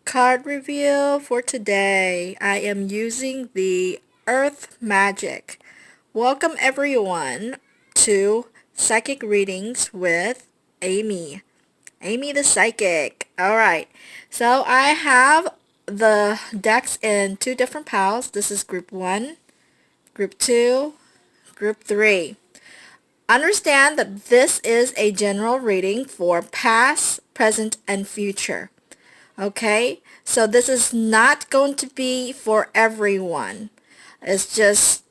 Card review for today. I am using the Earth Magic. Welcome everyone to Psychic Readings with Amy. Amy the Psychic. Alright, so I have the decks in two different piles. This is group 1, group 2, group 3. Understand that this is a general reading for past, present, and future. Okay, so this is not going to be for everyone. It's just,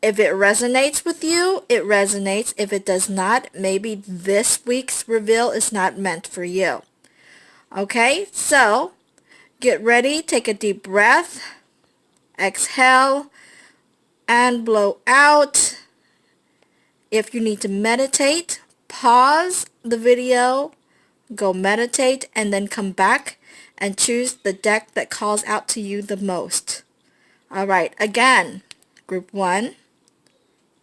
if it resonates with you, it resonates. If it does not, maybe this week's reveal is not meant for you. Okay, so get ready, take a deep breath, exhale, and blow out. If you need to meditate, pause the video, go meditate, and then come back and choose the deck that calls out to you the most. Alright, again, group 1,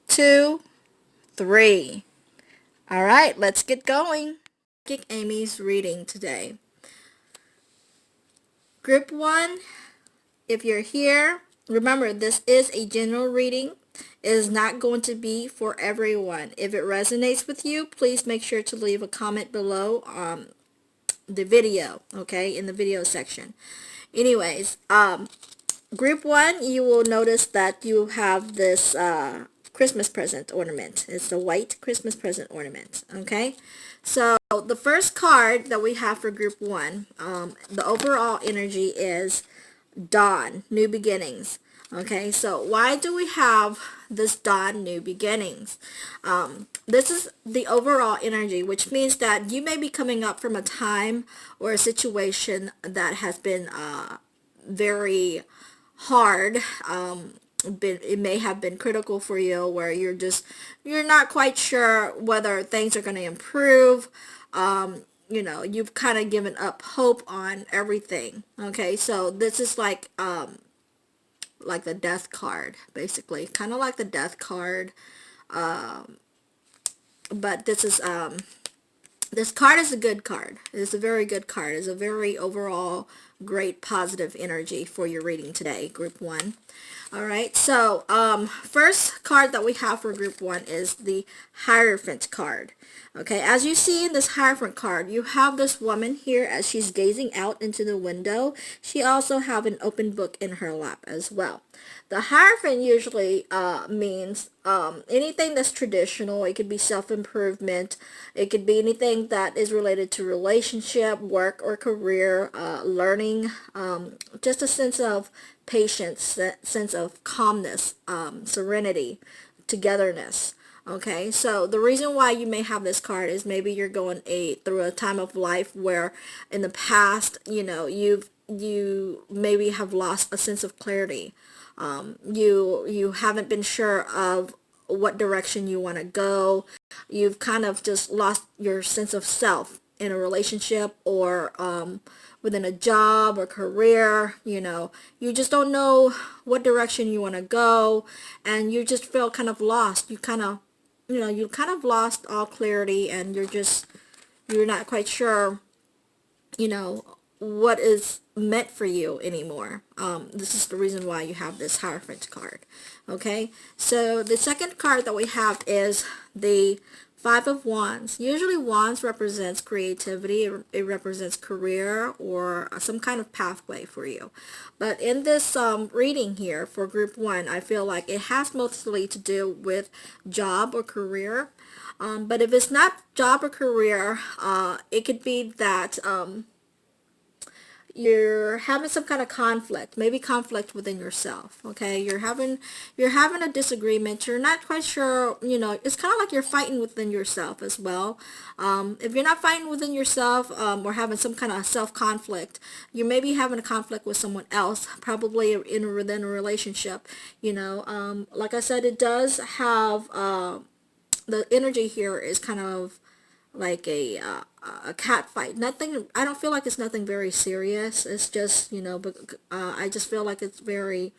2, 3. Alright, let's get going. Psychic Amy's reading today. Group 1, if you're here, remember this is a general reading. It is not going to be for everyone. If it resonates with you, please make sure to leave a comment below the video, okay, in the video section. Anyways, group 1, you will notice that you have this Christmas present ornament. It's a white Christmas present ornament, okay? So the first card that we have for group 1, the overall energy is dawn, new beginnings. Okay, so why do we have this dawn, new beginnings? This is the overall energy, which means that you may be coming up from a time or a situation that has been very hard. It may have been critical for you, where you're not quite sure whether things are going to improve. You've kind of given up hope on everything. Okay, so this is like the death card, basically, kind of like the death card. But this card is a good card. It's a very good card. It's a very overall great positive energy for your reading today, group 1. All right, so first card that we have for group 1 is the Hierophant card. Okay, as you see in this Hierophant card, you have this woman here as she's gazing out into the window. She also have an open book in her lap as well. The Hierophant usually means anything that's traditional. It could be self-improvement. It could be anything that is related to relationship, work, or career, learning, just a sense of patience, sense of calmness, serenity, togetherness. Okay, so the reason why you may have this card is maybe you're going through a time of life where in the past, you maybe have lost a sense of clarity. You haven't been sure of what direction you want to go. You've kind of just lost your sense of self in a relationship, or within a job or career. You just don't know what direction you want to go, and you just feel kind of lost. You kind of lost all clarity, and you're not quite sure what is meant for you anymore. This is the reason why you have this Hierophant card. Okay, so the second card that we have is the Five of Wands. Usually wands represents creativity. It represents career or some kind of pathway for you. But in this reading here for group 1, I feel like it has mostly to do with job or career. But if it's not job or career, it could be that you're having some kind of conflict, maybe conflict within yourself. Okay, you're having a disagreement. You're not quite sure. It's kind of like you're fighting within yourself as well. If you're not fighting within yourself, or having some kind of self conflict, you may be having a conflict with someone else, probably within a relationship. Like I said, it does have the energy here is kind of like a cat fight. Nothing. I don't feel like it's nothing very serious. It's just but I just feel like it's very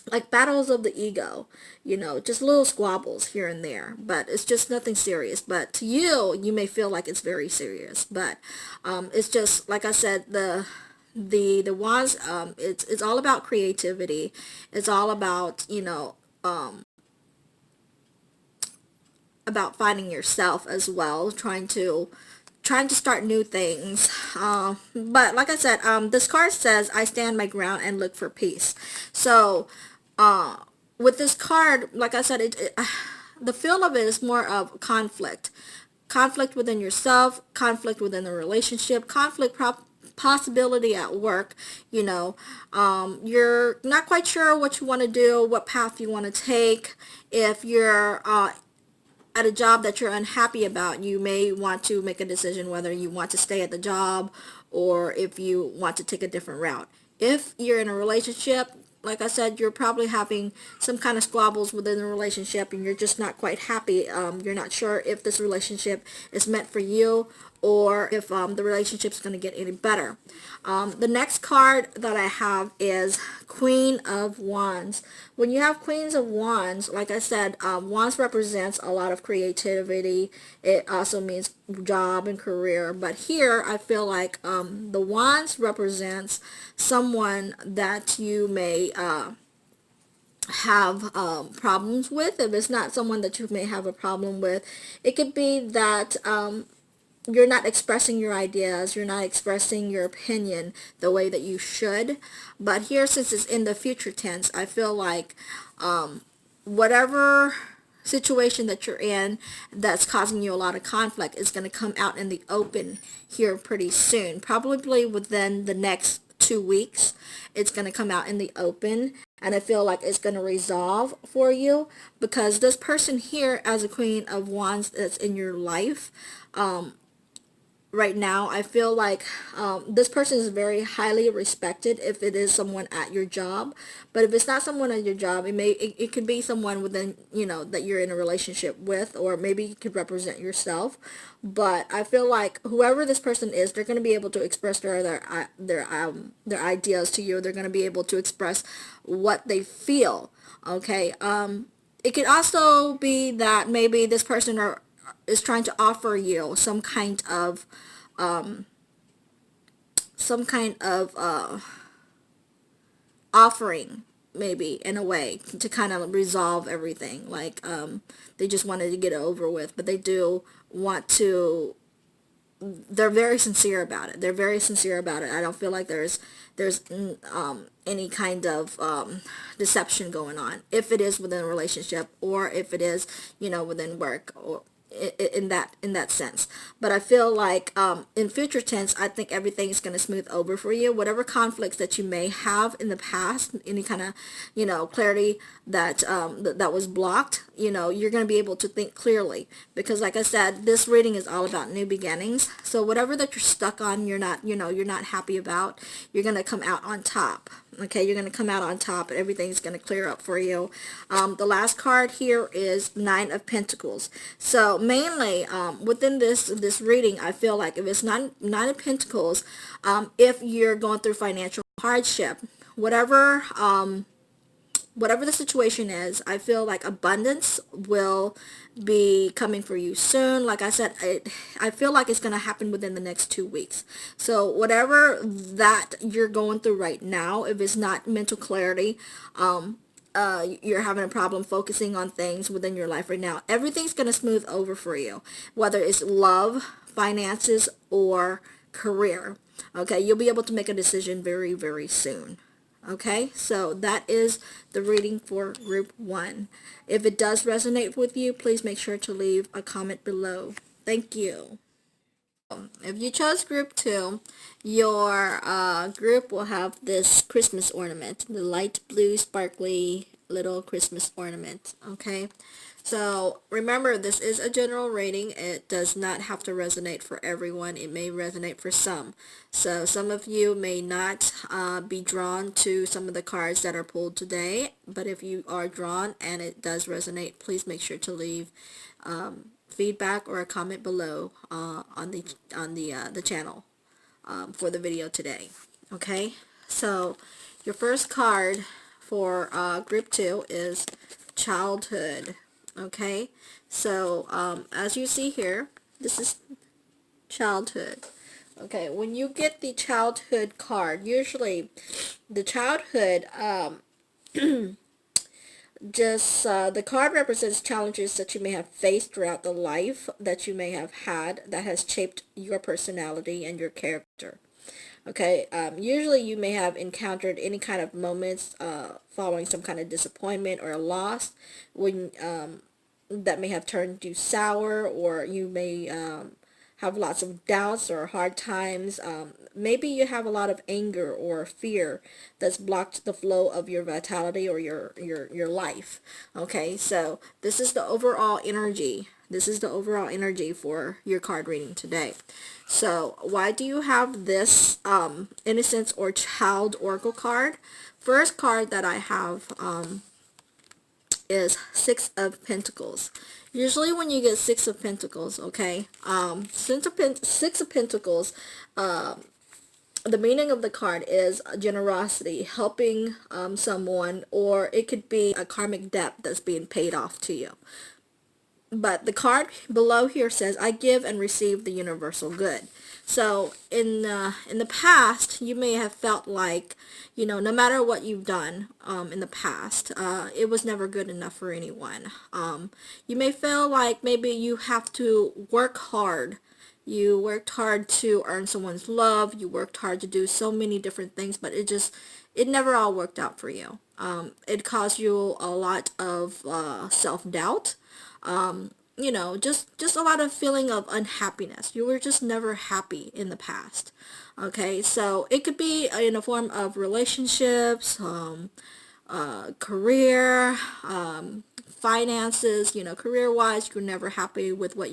like battles of the ego. Just little squabbles here and there. But it's just nothing serious. But to you, you may feel like it's very serious. But it's just like I said, The wands, it's all about creativity. It's all about, about finding yourself as well, trying to start new things. But like I said, this card says, I stand my ground and look for peace. So with this card, like I said, the feel of it is more of conflict within yourself, conflict within the relationship, possibility at work. You're not quite sure what you want to do, what path you want to take. If you're at a job that you're unhappy about, you may want to make a decision whether you want to stay at the job or if you want to take a different route. If you're in a relationship, like I said, you're probably having some kind of squabbles within the relationship and you're just not quite happy. You're not sure if this relationship is meant for you or if the relationship is going to get any better. The next card that I have is Queen of Wands. When you have Queens of Wands, like I said, Wands represents a lot of creativity. It also means job and career. But here, I feel like the Wands represents someone that you may have problems with. If it's not someone that you may have a problem with, it could be that you're not expressing your ideas, you're not expressing your opinion the way that you should. But here, since it's in the future tense, I feel like whatever situation that you're in that's causing you a lot of conflict is going to come out in the open here pretty soon. Probably within the next 2 weeks, it's going to come out in the open. And I feel like it's going to resolve for you because this person here as a Queen of Wands that's in your life, right now, I feel like this person is very highly respected if it is someone at your job. But if it's not someone at your job, it could be someone within, that you're in a relationship with, or maybe you could represent yourself. But I feel like whoever this person is, they're going to be able to express their ideas to you. They're going to be able to express what they feel. Okay. It could also be that maybe this person is trying to offer you some kind of offering, maybe, in a way to kind of resolve everything, like they just wanted to get it over with, but they do want to. They're very sincere about it. I don't feel like there's any kind of deception going on, if it is within a relationship or if it is, within work, or in that sense. But I feel like in future tense, I think everything is going to smooth over for you. Whatever conflicts that you may have in the past, any kind of clarity that that was blocked, you're going to be able to think clearly, because like I said, this reading is all about new beginnings. So whatever that you're stuck on, you're not happy about, you're going to come out on top. Okay, you're going to come out on top and everything's going to clear up for you. The last card here is Nine of Pentacles. So mainly within this reading, I feel like if it's Nine of Pentacles, if you're going through financial hardship, whatever the situation is, I feel like abundance will be coming for you soon. Like I said, I feel like it's going to happen within the next 2 weeks. So whatever that you're going through right now, if it's not mental clarity, you're having a problem focusing on things within your life right now, everything's going to smooth over for you, whether it's love, finances, or career. Okay, you'll be able to make a decision very, very soon. Okay, so that is the reading for group 1. If it does resonate with you, please make sure to leave a comment below. Thank you. If you chose group 2, your group will have this Christmas ornament, the light blue sparkly little Christmas ornament. Okay, so remember, this is a general rating. It does not have to resonate for everyone. It may resonate for some. So some of you may not be drawn to some of the cards that are pulled today, but if you are drawn and it does resonate, please make sure to leave feedback or a comment below on the channel for the video today. Okay, so your first card for group 2 is childhood. Okay, so as you see here, this is childhood. Okay, when you get the childhood card, usually the childhood just the card represents challenges that you may have faced throughout the life that you may have had that has shaped your personality and your character. Okay, usually you may have encountered any kind of moments following some kind of disappointment or loss when that may have turned you sour, or you may have lots of doubts or hard times. Maybe you have a lot of anger or fear that's blocked the flow of your vitality or your life. Okay, so this is the overall energy. This is the overall energy for your card reading today. So why do you have this innocence or child oracle card? First card that I have is Six of Pentacles. Usually when you get Six of Pentacles, okay, Six of Pentacles, the meaning of the card is generosity, helping someone, or it could be a karmic debt that's being paid off to you. But the card below here says, I give and receive the universal good. So in the past, you may have felt like, no matter what you've done in the past, it was never good enough for anyone. You may feel like maybe you have to work hard. You worked hard to earn someone's love. You worked hard to do so many different things, but it never all worked out for you. It caused you a lot of self-doubt. Just a lot of feeling of unhappiness. You were just never happy in the past. Okay, so it could be in a form of relationships, career, finances, career-wise, you're never happy with what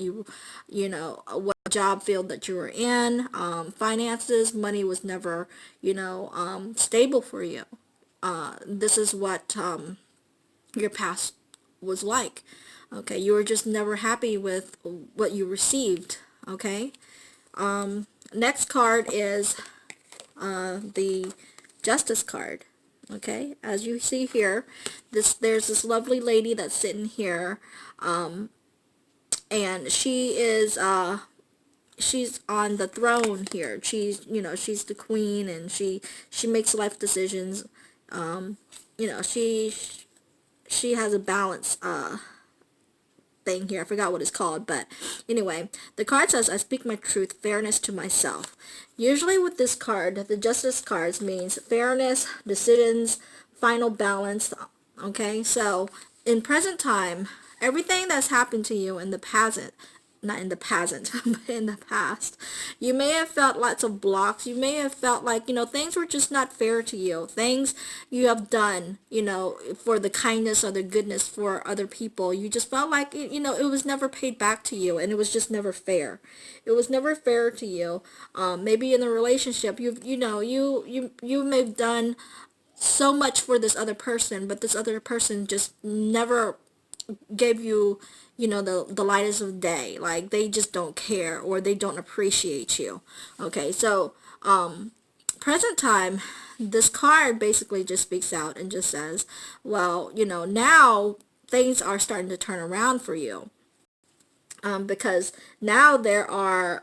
job field that you were in. Finances, money was never, stable for you. This is what your past was like. Okay, you were just never happy with what you received. Okay, next card is the Justice card. Okay, as you see here, there's this lovely lady that's sitting here, and she's on the throne here. She's the queen, and she makes life decisions. You know, she has a balance thing here. I forgot what it's called, but anyway, the card says, I speak my truth, fairness to myself. Usually with this card, the Justice cards means fairness, decisions, final balance. Okay, so in present time, everything that's happened to you in the past, not in the past, but in the past, you may have felt lots of blocks. You may have felt like, things were just not fair to you. Things you have done, for the kindness or the goodness for other people. You just felt like, it was never paid back to you, and it was just never fair. It was never fair to you. Maybe in a relationship, you may have done so much for this other person, but this other person just never gave you, the lightest of day. Like, they just don't care, or they don't appreciate you. Okay, so present time, this card basically just speaks out and just says, well, now things are starting to turn around for you, because now there's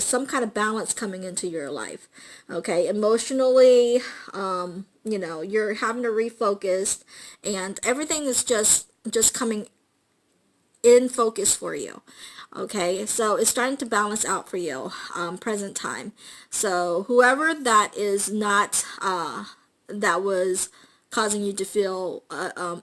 some kind of balance coming into your life. Okay, emotionally, you're having to refocus, and everything is just coming in focus for you. Okay, so it's starting to balance out for you, present time. So whoever that is not, that was causing you to feel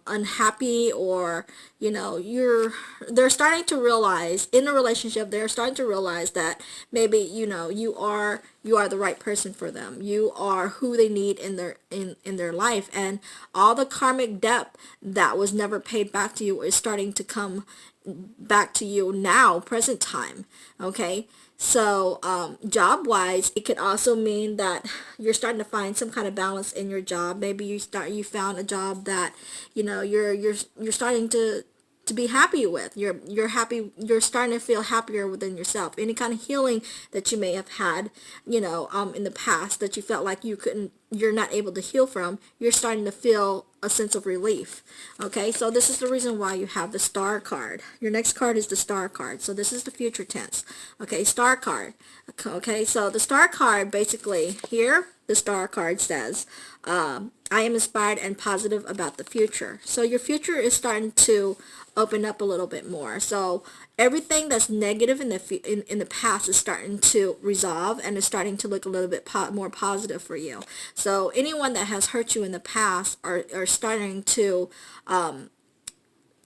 unhappy, or they're starting to realize in a relationship, they're starting to realize that maybe you are the right person for them. You are who they need in their life, and all the karmic debt that was never paid back to you is starting to come back to you now, present time. Okay, so job wise, it could also mean that you're starting to find some kind of balance in your job. Maybe you found a job that you're starting to to be happy with. You're happy. You're starting to feel happier within yourself. Any kind of healing that you may have had, in the past that you felt like you're not able to heal from, you're starting to feel a sense of relief. Okay, so this is the reason why you have the Star card. Your next card is the Star card. So this is the future tense. Okay, Star card. Okay, so the Star card, basically here, the Star card says, I am inspired and positive about the future. So your future is starting to open up a little bit more. So everything that's negative in the past is starting to resolve and is starting to look a little bit more positive for you. So anyone that has hurt you in the past are starting to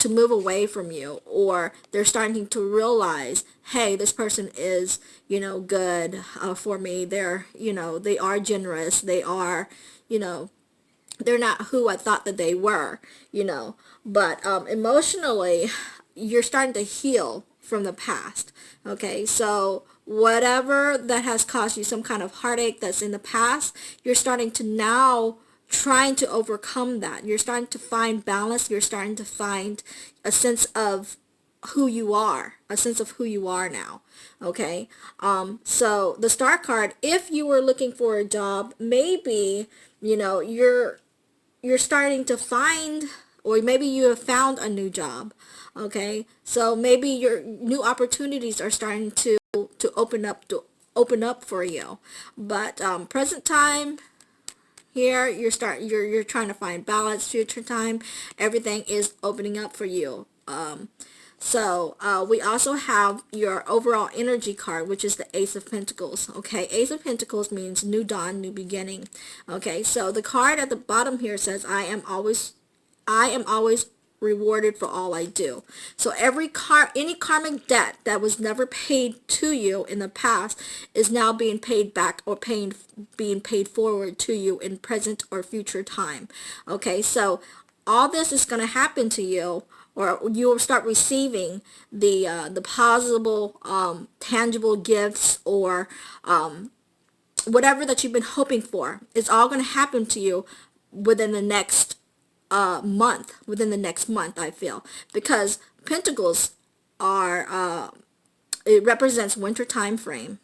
move away from you, or they're starting to realize, hey, this person is, good for me. They are generous. They are, they're not who I thought that they were, but emotionally, you're starting to heal from the past. Okay, so whatever that has caused you some kind of heartache that's in the past, you're starting to now trying to overcome that. You're starting to find balance. You're starting to find a sense of who you are, now. Okay, so the Star card, if you were looking for a job, maybe you're starting to find, or maybe you have found a new job. Okay, so maybe your new opportunities are starting to open up for you. But present time, here you're trying to find balance. Future time, everything is opening up for you. So we also have your overall energy card, which is the Ace of Pentacles. Okay, Ace of Pentacles means new dawn, new beginning. Okay, so the card at the bottom here says, I am always rewarded for all I do. So any karmic debt that was never paid to you in the past is now being paid back, or being paid forward to you in present or future time. Okay, so all this is going to happen to you, or you will start receiving the possible tangible gifts, or whatever that you've been hoping for. It's all going to happen to you within the next month, I feel, because Pentacles are it represents winter time frame.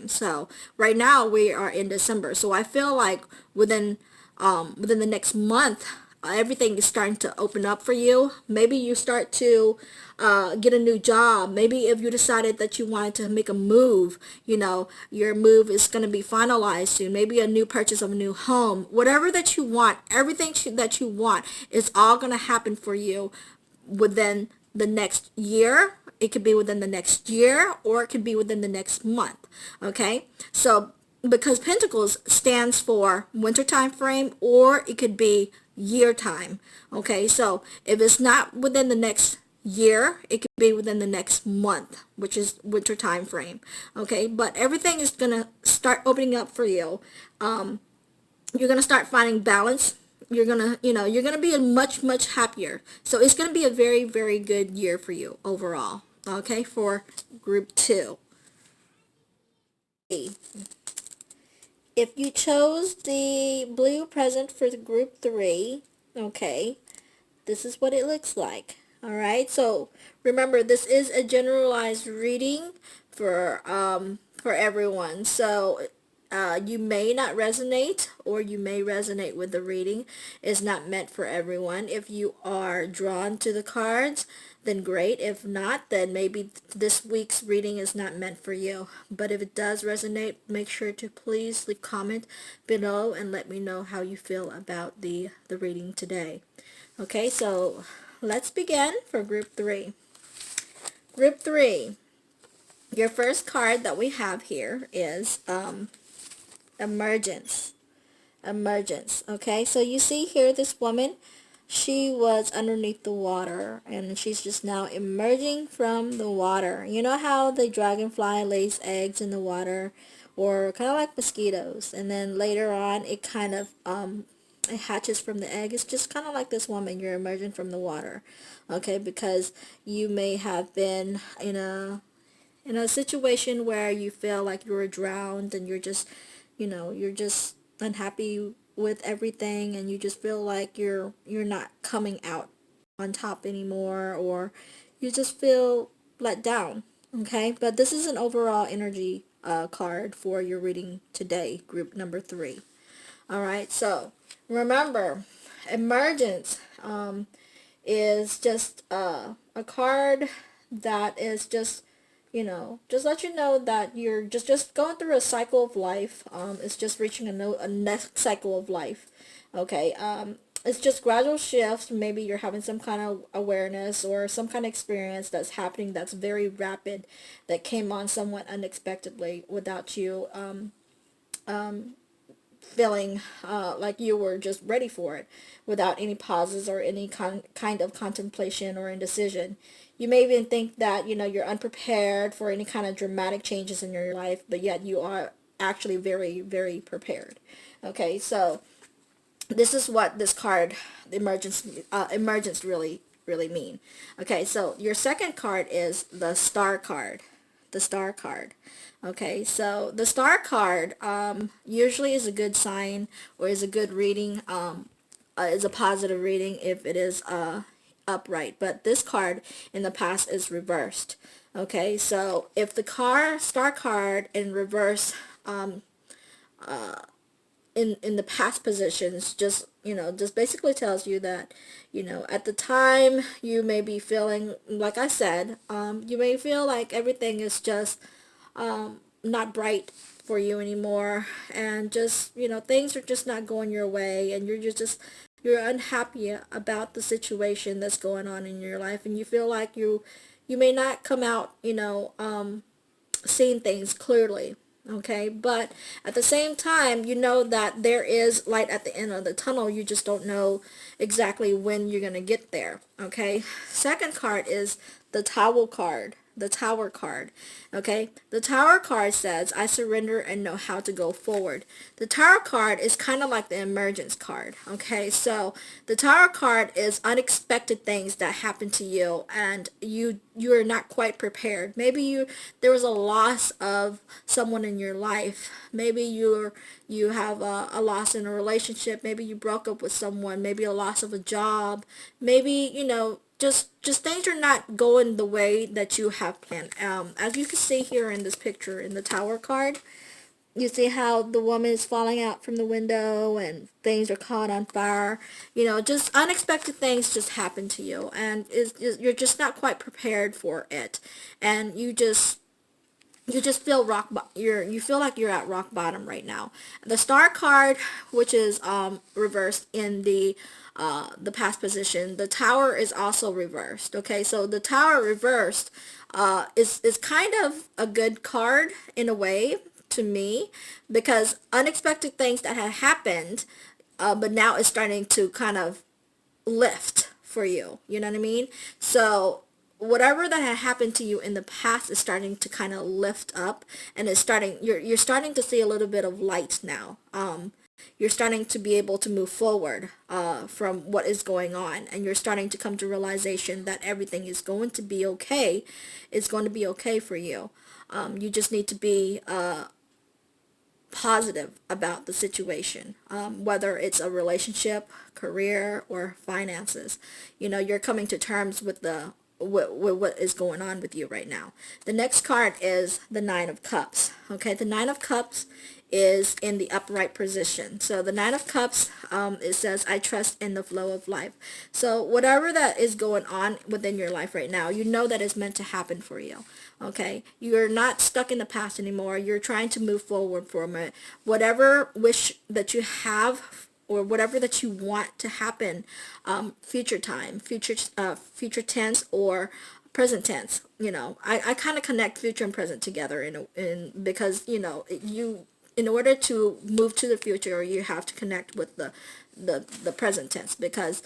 So right now we are in December, so I feel like within the next month, everything is starting to open up for you. Maybe you start to get a new job. Maybe if you decided that you wanted to make a move, your move is going to be finalized soon. Maybe a new purchase of a new home. Whatever that you want, everything that you want is all going to happen for you within the next year. It could be within the next year, or it could be within the next month. Okay, so because Pentacles stands for winter time frame, or it could be year time. Okay, so if it's not within the next year, it could be within the next month, which is winter time frame. Okay, but everything is gonna start opening up for you. You're gonna start finding balance. You're gonna be much happier. So it's gonna be a very, very good year for you overall. Okay, for group 2. If you chose the blue present for the group 3, okay, this is what it looks like. All right, so remember, this is a generalized reading for everyone. So you may not resonate, or you may resonate with the reading. It's not meant for everyone. If you are drawn to the cards, then great. If not, then maybe this week's reading is not meant for you. But if it does resonate, make sure to please leave a comment below and let me know how you feel about the reading today. Okay, so let's begin for group 3. Group 3, your first card that we have here is emergence. Okay, so you see here this woman, she was underneath the water, and she's just now emerging from the water. You know how the dragonfly lays eggs in the water, or kind of like mosquitoes, and then later on it kind of it hatches from the egg. It's just kind of like this woman, you're emerging from the water. Okay, because you may have been in a situation where you feel like you were drowned, and you're just unhappy with everything, and you just feel like you're not coming out on top anymore, or you just feel let down. Okay, but this is an overall energy card for your reading today, group number 3. All right, so remember, emergence is just a card that is just, just let you know that you're just going through a cycle of life. It's just reaching a next cycle of life. Okay. It's just gradual shifts. Maybe you're having some kind of awareness or some kind of experience that's happening that's very rapid, that came on somewhat unexpectedly without you feeling like you were just ready for it, without any pauses or any kind of contemplation or indecision. You may even think that, you're unprepared for any kind of dramatic changes in your life, but yet you are actually very, very prepared. Okay, so this is what this card, the emergence really mean. Okay, so your second card is the star card. The star card. Okay, so the star card usually is a good sign, or is a good reading, is a positive reading if it is upright. But this card in the past is reversed. Okay, so if the star card in reverse in the past positions, just basically tells you that, at the time you may be feeling, like I said, you may feel like everything is just not bright for you anymore, and just, things are just not going your way, and you're unhappy about the situation that's going on in your life, and you feel like you may not come out, seeing things clearly. Okay, but at the same time, you know that there is light at the end of the tunnel. You just don't know exactly when you're going to get there. Okay, second card is the Tower card. The Tower card. Okay, the Tower card says, I surrender and know how to go forward. The Tower card is kind of like the emergence card. Okay, so the Tower card is unexpected things that happen to you, and you're not quite prepared. Maybe there was a loss of someone in your life. Maybe you have a loss in a relationship. Maybe you broke up with someone. Maybe a loss of a job. Maybe, just things are not going the way that you have planned. As you can see here in this picture in the Tower card, you see how the woman is falling out from the window and things are caught on fire. Just unexpected things just happen to you, and you're just not quite prepared for it, and you just feel you feel like you're at rock bottom right now. The star card, which is reversed in the past position, the tower is also reversed. Okay, so the tower reversed is kind of a good card in a way to me, because unexpected things that had happened, but now it's starting to kind of lift for you. You know what I mean? So whatever that had happened to you in the past is starting to kind of lift up, and you're starting to see a little bit of light now. You're starting to be able to move forward from what is going on, and you're starting to come to realization that everything is going to be okay. It's going to be okay for you. You just need to be positive about the situation, whether it's a relationship, career, or finances. You're coming to terms with what is going on with you right now. The next card is the Nine of Cups. Okay, the Nine of Cups is in the upright position. So the Nine of Cups, it says, I trust in the flow of life. So whatever that is going on within your life right now, you know that is meant to happen for you. Okay, you're not stuck in the past anymore. You're trying to move forward from it. Whatever wish that you have, or whatever that you want to happen, future time, future tense, or present tense. I kind of connect future and present together because in order to move to the future, you have to connect with the present tense, because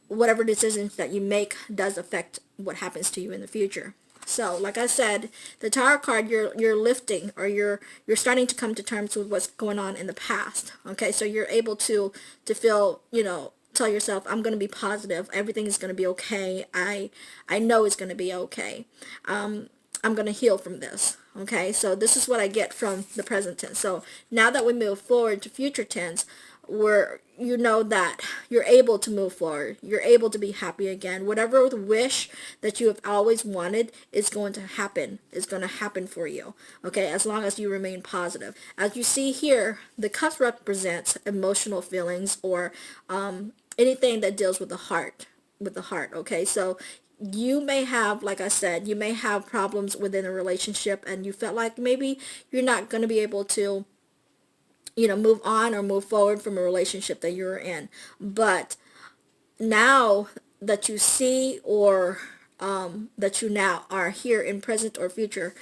whatever decisions that you make does affect what happens to you in the future. So, like I said, the Tower card, you're lifting, or you're starting to come to terms with what's going on in the past. Okay, so you're able to feel, tell yourself, I'm going to be positive. Everything is going to be okay. I know it's going to be okay. I'm going to heal from this. Okay, so this is what I get from the present tense. So now that we move forward to future tense, where you know that you're able to move forward. You're able to be happy again. Whatever the wish that you have always wanted is going to happen. Is going to happen for you. Okay, as long as you remain positive. As you see here, the cups represents emotional feelings or anything that deals with the heart. With the heart. Okay, so you may have, like I said, you may have problems within a relationship, and you felt like maybe you're not going to be able to move on or move forward from a relationship that you're in. But now that you see, or that you now are here in present or future,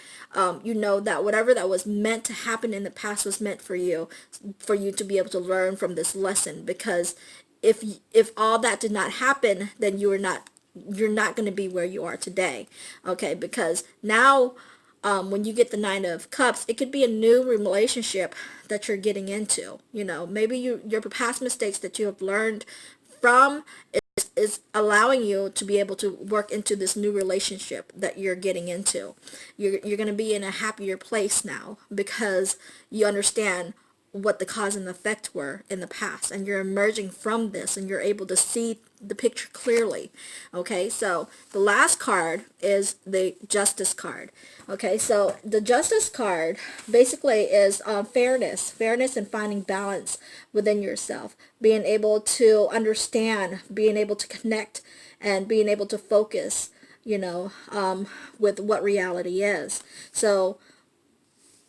you know that whatever that was meant to happen in the past was meant for you to be able to learn from this lesson. Because if all that did not happen, then you're not going to be where you are today. Okay, because now, when you get the Nine of Cups, it could be a new relationship that you're getting into. Maybe your past mistakes that you have learned from is allowing you to be able to work into this new relationship that you're getting into. You're going to be in a happier place now because you understand what the cause and effect were in the past, and you're emerging from this, and you're able to see the picture clearly. Okay, so the last card is the Justice card. Okay, so the Justice card basically is fairness and finding balance within yourself, being able to understand, being able to connect, and being able to focus, with what reality is. So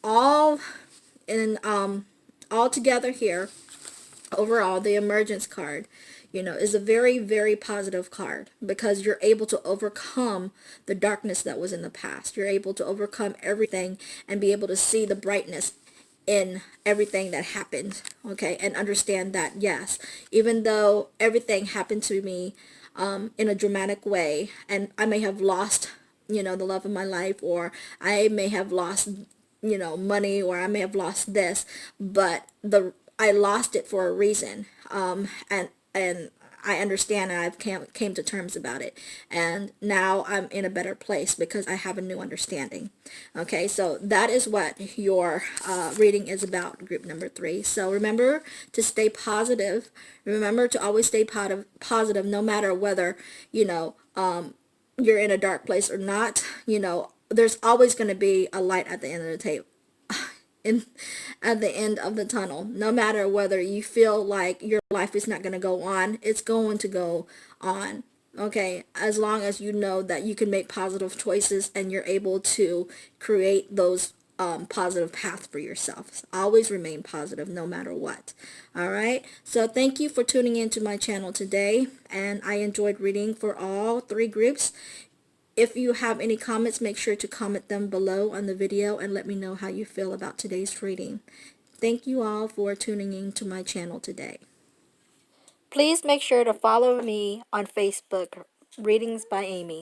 all in all together here, overall, the Emergence card, is a very, very positive card, because you're able to overcome the darkness that was in the past. You're able to overcome everything and be able to see the brightness in everything that happened. Okay, and understand that, yes, even though everything happened to me in a dramatic way, and I may have lost, the love of my life, or I may have lost, money, or I may have lost this, but I lost it for a reason. And I understand, and I've came to terms about it, and now I'm in a better place because I have a new understanding. Okay, so that is what your reading is about, group number 3. So remember to stay positive. Remember to always stay positive, no matter whether you're in a dark place or not. There's always going to be a light at the end of the table, in at the end of the tunnel. No matter whether you feel like your life is not going to go on, it's going to go on. Okay, as long as you know that you can make positive choices and you're able to create those positive paths for yourself. So always remain positive no matter what. All right, so thank you for tuning into my channel today, and I enjoyed reading for all 3 groups. If you have any comments, make sure to comment them below on the video and let me know how you feel about today's reading. Thank you all for tuning in to my channel today. Please make sure to follow me on Facebook, Readings by Amy.